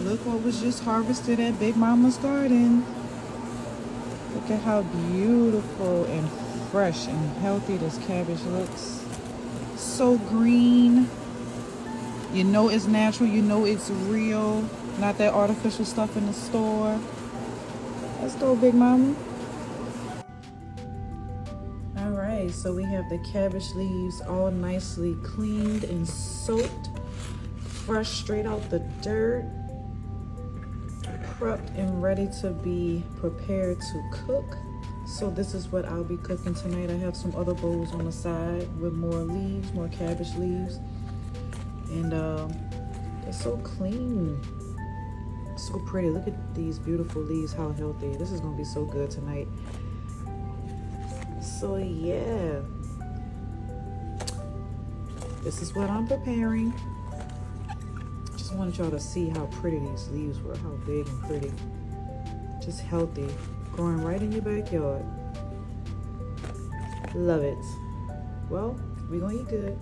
Look what was just harvested at Big Mama's garden. Look at how beautiful and fresh and healthy this cabbage looks. So green. You know it's natural, you know it's real. Not that artificial stuff in the store. Let's go, Big Mama. All right, so we have the cabbage leaves all nicely cleaned and soaked, fresh straight out the dirt, prepped and ready to be prepared to cook. So this is what I'll be cooking tonight. I have some other bowls on the side with more leaves, more cabbage leaves. And they're so clean, so pretty. Look at these beautiful leaves, how healthy. This is gonna be so good tonight. So yeah, this is what I'm preparing. Just wanted y'all to see how pretty these leaves were, how big and pretty. Just healthy, growing right in your backyard. Love it. Well, we're gonna eat good.